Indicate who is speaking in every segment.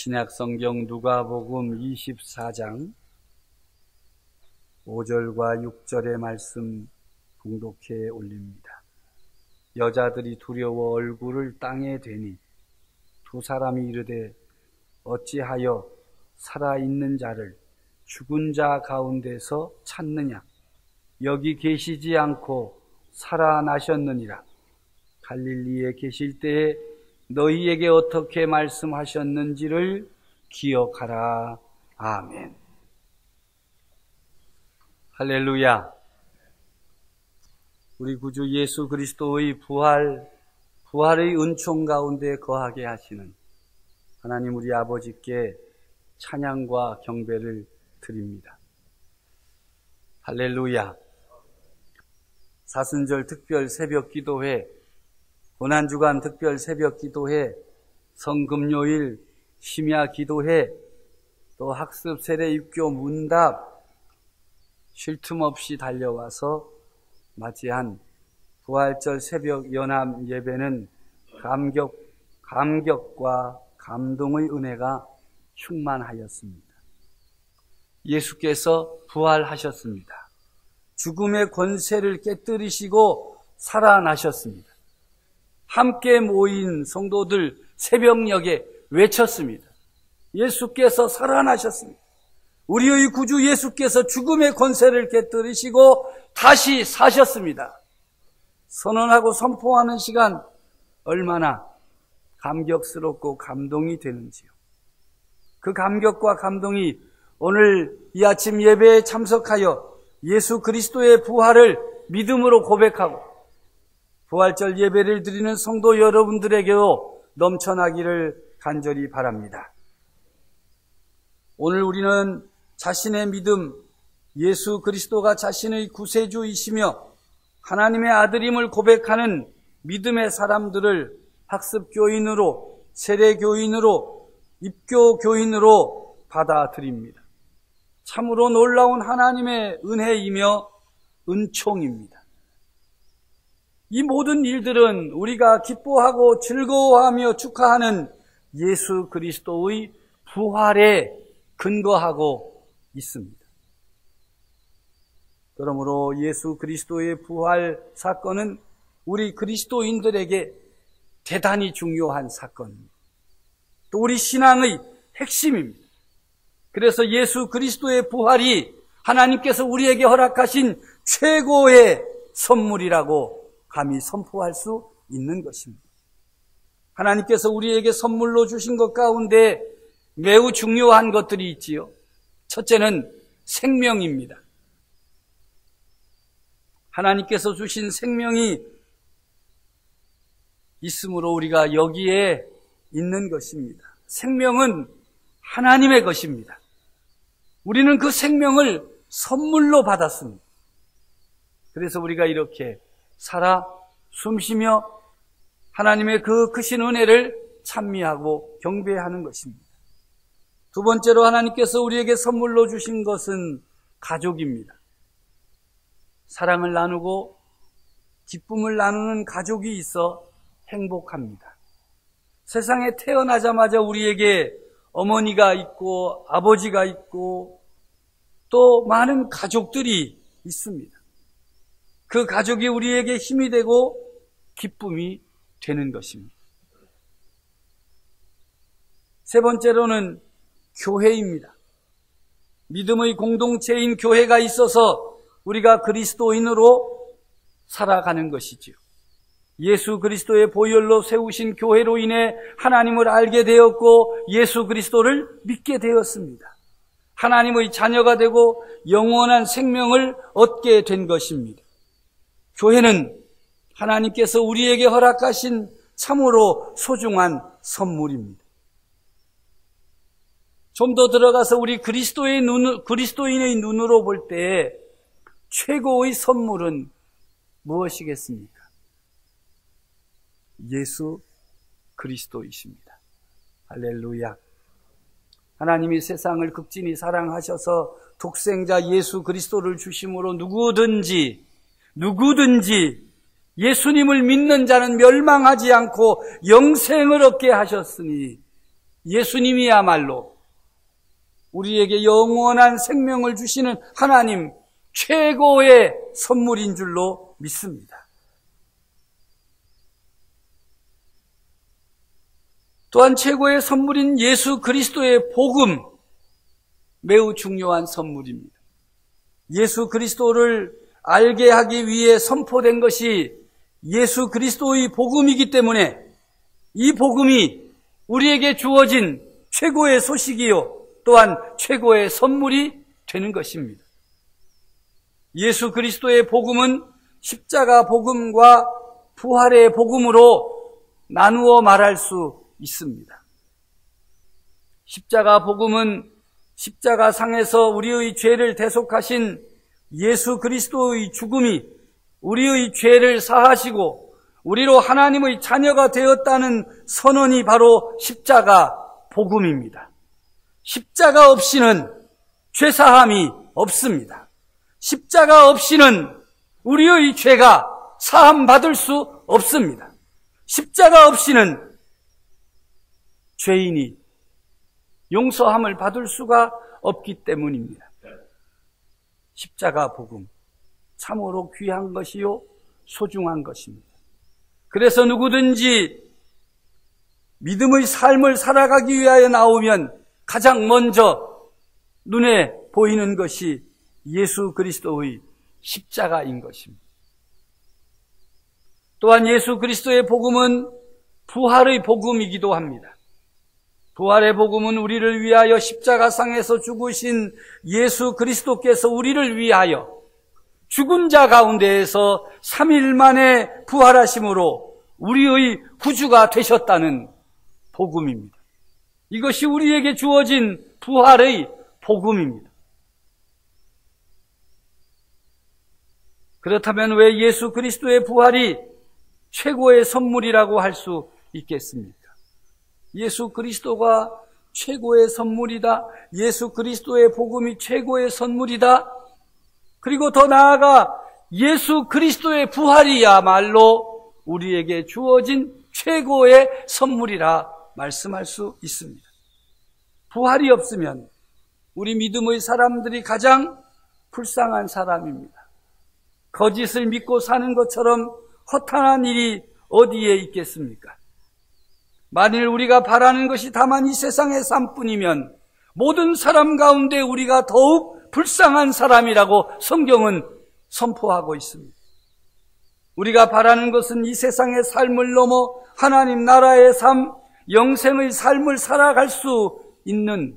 Speaker 1: 신약성경 누가복음 24장 5절과 6절의 말씀 봉독해 올립니다. 여자들이 두려워 얼굴을 땅에 대니 두 사람이 이르되 어찌하여 살아있는 자를 죽은 자 가운데서 찾느냐? 여기 계시지 않고 살아나셨느니라. 갈릴리에 계실 때에 너희에게 어떻게 말씀하셨는지를 기억하라. 아멘. 할렐루야. 우리 구주 예수 그리스도의 부활의 은총 가운데 거하게 하시는 하나님 우리 아버지께 찬양과 경배를 드립니다. 할렐루야. 사순절 특별 새벽 기도회, 고난주간 특별 새벽 기도회, 성금요일 심야 기도회, 또 학습 세례 입교 문답 쉴 틈 없이 달려와서 맞이한 부활절 새벽 연합 예배는 감격과 감동의 은혜가 충만하였습니다. 예수께서 부활하셨습니다. 죽음의 권세를 깨뜨리시고 살아나셨습니다. 함께 모인 성도들 새벽녘에 외쳤습니다. 예수께서 살아나셨습니다. 우리의 구주 예수께서 죽음의 권세를 깨뜨리시고 다시 사셨습니다. 선언하고 선포하는 시간 얼마나 감격스럽고 감동이 되는지요. 그 감격과 감동이 오늘 이 아침 예배에 참석하여 예수 그리스도의 부활을 믿음으로 고백하고 부활절 예배를 드리는 성도 여러분들에게도 넘쳐나기를 간절히 바랍니다. 오늘 우리는 자신의 믿음, 예수 그리스도가 자신의 구세주이시며 하나님의 아들임을 고백하는 믿음의 사람들을 학습교인으로, 세례교인으로, 입교교인으로 받아들입니다. 참으로 놀라운 하나님의 은혜이며 은총입니다. 이 모든 일들은 우리가 기뻐하고 즐거워하며 축하하는 예수 그리스도의 부활에 근거하고 있습니다. 그러므로 예수 그리스도의 부활 사건은 우리 그리스도인들에게 대단히 중요한 사건입니다. 또 우리 신앙의 핵심입니다. 그래서 예수 그리스도의 부활이 하나님께서 우리에게 허락하신 최고의 선물이라고 감히 선포할 수 있는 것입니다. 하나님께서 우리에게 선물로 주신 것 가운데 매우 중요한 것들이 있지요. 첫째는 생명입니다. 하나님께서 주신 생명이 있으므로 우리가 여기에 있는 것입니다. 생명은 하나님의 것입니다. 우리는 그 생명을 선물로 받았습니다. 그래서 우리가 이렇게 살아 숨쉬며 하나님의 그 크신 은혜를 찬미하고 경배하는 것입니다. 두 번째로 하나님께서 우리에게 선물로 주신 것은 가족입니다. 사랑을 나누고 기쁨을 나누는 가족이 있어 행복합니다. 세상에 태어나자마자 우리에게 어머니가 있고 아버지가 있고 또 많은 가족들이 있습니다. 그 가족이 우리에게 힘이 되고 기쁨이 되는 것입니다. 세 번째로는 교회입니다. 믿음의 공동체인 교회가 있어서 우리가 그리스도인으로 살아가는 것이지요. 예수 그리스도의 보혈로 세우신 교회로 인해 하나님을 알게 되었고 예수 그리스도를 믿게 되었습니다. 하나님의 자녀가 되고 영원한 생명을 얻게 된 것입니다. 교회는 하나님께서 우리에게 허락하신 참으로 소중한 선물입니다. 좀 더 들어가서 우리 그리스도인의 눈으로 볼 때 최고의 선물은 무엇이겠습니까? 예수 그리스도이십니다. 할렐루야. 하나님이 세상을 극진히 사랑하셔서 독생자 예수 그리스도를 주심으로 누구든지 예수님을 믿는 자는 멸망하지 않고 영생을 얻게 하셨으니 예수님이야말로 우리에게 영원한 생명을 주시는 하나님 최고의 선물인 줄로 믿습니다. 또한 최고의 선물인 예수 그리스도의 복음, 매우 중요한 선물입니다. 예수 그리스도를 알게 하기 위해 선포된 것이 예수 그리스도의 복음이기 때문에 이 복음이 우리에게 주어진 최고의 소식이요 또한 최고의 선물이 되는 것입니다. 예수 그리스도의 복음은 십자가 복음과 부활의 복음으로 나누어 말할 수 있습니다. 십자가 복음은 십자가 상에서 우리의 죄를 대속하신 예수 그리스도의 죽음이 우리의 죄를 사하시고 우리로 하나님의 자녀가 되었다는 선언이 바로 십자가 복음입니다. 십자가 없이는 죄사함이 없습니다. 십자가 없이는 우리의 죄가 사함받을 수 없습니다. 십자가 없이는 죄인이 용서함을 받을 수가 없기 때문입니다. 십자가 복음, 참으로 귀한 것이요 소중한 것입니다. 그래서 누구든지 믿음의 삶을 살아가기 위하여 나오면 가장 먼저 눈에 보이는 것이 예수 그리스도의 십자가인 것입니다. 또한 예수 그리스도의 복음은 부활의 복음이기도 합니다. 부활의 복음은 우리를 위하여 십자가상에서 죽으신 예수 그리스도께서 우리를 위하여 죽은 자 가운데에서 3일 만에 부활하심으로 우리의 구주가 되셨다는 복음입니다. 이것이 우리에게 주어진 부활의 복음입니다. 그렇다면 왜 예수 그리스도의 부활이 최고의 선물이라고 할 수 있겠습니까? 예수 그리스도가 최고의 선물이다. 예수 그리스도의 복음이 최고의 선물이다. 그리고 더 나아가 예수 그리스도의 부활이야말로 우리에게 주어진 최고의 선물이라 말씀할 수 있습니다. 부활이 없으면 우리 믿음의 사람들이 가장 불쌍한 사람입니다. 거짓을 믿고 사는 것처럼 허탄한 일이 어디에 있겠습니까? 만일 우리가 바라는 것이 다만 이 세상의 삶뿐이면 모든 사람 가운데 우리가 더욱 불쌍한 사람이라고 성경은 선포하고 있습니다. 우리가 바라는 것은 이 세상의 삶을 넘어 하나님 나라의 삶, 영생의 삶을 살아갈 수 있는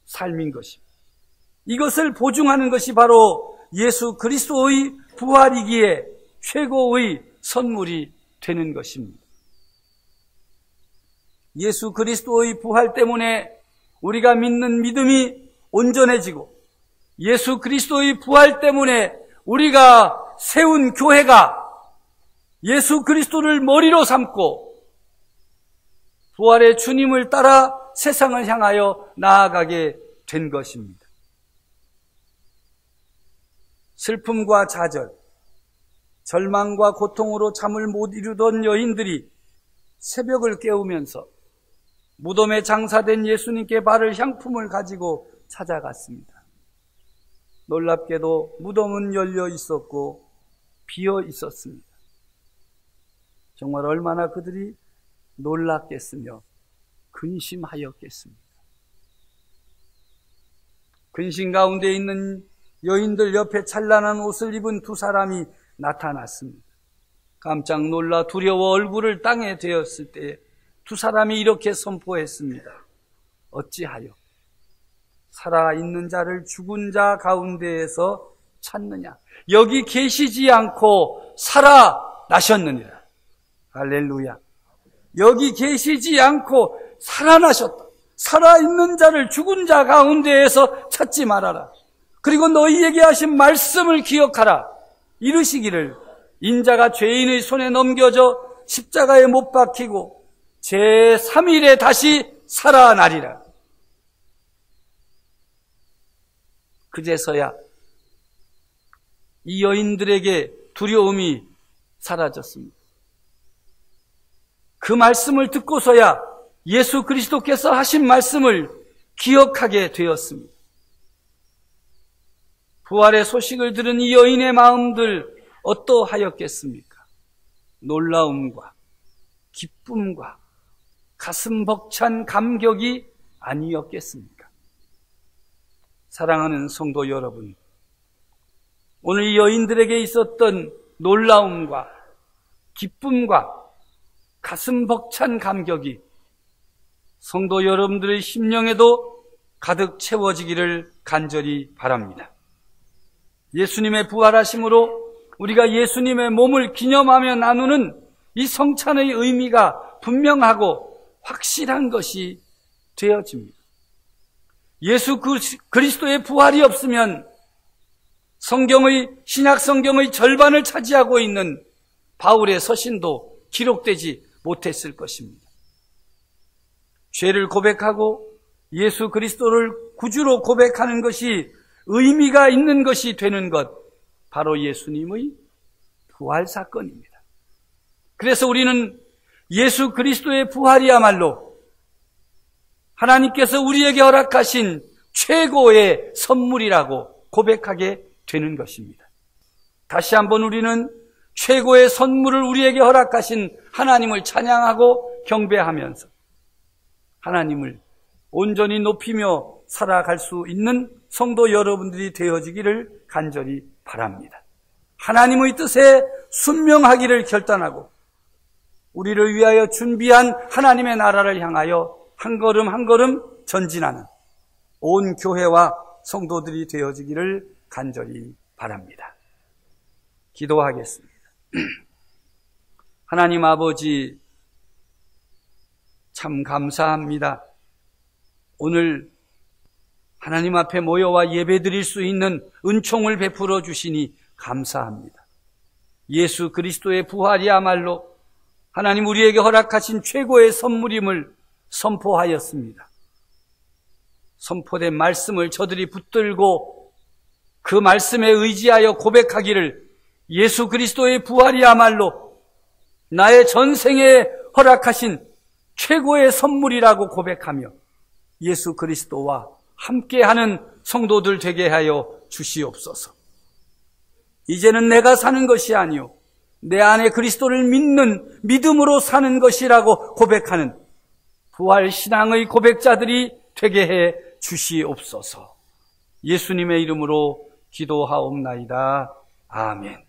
Speaker 1: 삶인 것입니다. 이것을 보증하는 것이 바로 예수 그리스도의 부활이기에 최고의 선물이 되는 것입니다. 예수 그리스도의 부활 때문에 우리가 믿는 믿음이 온전해지고 예수 그리스도의 부활 때문에 우리가 세운 교회가 예수 그리스도를 머리로 삼고 부활의 주님을 따라 세상을 향하여 나아가게 된 것입니다. 슬픔과 좌절, 절망과 고통으로 잠을 못 이루던 여인들이 새벽을 깨우면서 무덤에 장사된 예수님께 바를 향품을 가지고 찾아갔습니다. 놀랍게도 무덤은 열려 있었고 비어 있었습니다. 정말 얼마나 그들이 놀랐겠으며 근심하였겠습니다. 근심 가운데 있는 여인들 옆에 찬란한 옷을 입은 두 사람이 나타났습니다. 깜짝 놀라 두려워 얼굴을 땅에 대었을 때 두 사람이 이렇게 선포했습니다. 어찌하여 살아있는 자를 죽은 자 가운데에서 찾느냐? 여기 계시지 않고 살아나셨느니라. 할렐루야. 여기 계시지 않고 살아나셨다. 살아있는 자를 죽은 자 가운데에서 찾지 말아라. 그리고 너희에게 하신 말씀을 기억하라. 이르시기를 인자가 죄인의 손에 넘겨져 십자가에 못 박히고 제3일에 다시 살아나리라. 그제서야 이 여인들에게 두려움이 사라졌습니다. 그 말씀을 듣고서야 예수 그리스도께서 하신 말씀을 기억하게 되었습니다. 부활의 소식을 들은 이 여인의 마음들 어떠하였겠습니까? 놀라움과 기쁨과 가슴 벅찬 감격이 아니었겠습니까? 사랑하는 성도 여러분, 오늘 이 여인들에게 있었던 놀라움과 기쁨과 가슴 벅찬 감격이 성도 여러분들의 심령에도 가득 채워지기를 간절히 바랍니다. 예수님의 부활하심으로 우리가 예수님의 몸을 기념하며 나누는 이 성찬의 의미가 분명하고 확실한 것이 되어집니다. 예수 그리스도의 부활이 없으면 신약 성경의 절반을 차지하고 있는 바울의 서신도 기록되지 못했을 것입니다. 죄를 고백하고 예수 그리스도를 구주로 고백하는 것이 의미가 있는 것이 되는 것, 바로 예수님의 부활 사건입니다. 그래서 우리는 예수 그리스도의 부활이야말로 하나님께서 우리에게 허락하신 최고의 선물이라고 고백하게 되는 것입니다. 다시 한번 우리는 최고의 선물을 우리에게 허락하신 하나님을 찬양하고 경배하면서 하나님을 온전히 높이며 살아갈 수 있는 성도 여러분들이 되어지기를 간절히 바랍니다. 하나님의 뜻에 순명하기를 결단하고 우리를 위하여 준비한 하나님의 나라를 향하여 한 걸음 한 걸음 전진하는 온 교회와 성도들이 되어지기를 간절히 바랍니다. 기도하겠습니다. 하나님 아버지, 참 감사합니다. 오늘 하나님 앞에 모여와 예배드릴 수 있는 은총을 베풀어 주시니 감사합니다. 예수 그리스도의 부활이야말로 하나님 우리에게 허락하신 최고의 선물임을 선포하였습니다. 선포된 말씀을 저들이 붙들고 그 말씀에 의지하여 고백하기를 예수 그리스도의 부활이야말로 나의 전생에 허락하신 최고의 선물이라고 고백하며 예수 그리스도와 함께하는 성도들 되게 하여 주시옵소서. 이제는 내가 사는 것이 아니요 내 안에 그리스도를 믿는 믿음으로 사는 것이라고 고백하는 부활 신앙의 고백자들이 되게 해 주시옵소서. 예수님의 이름으로 기도하옵나이다. 아멘.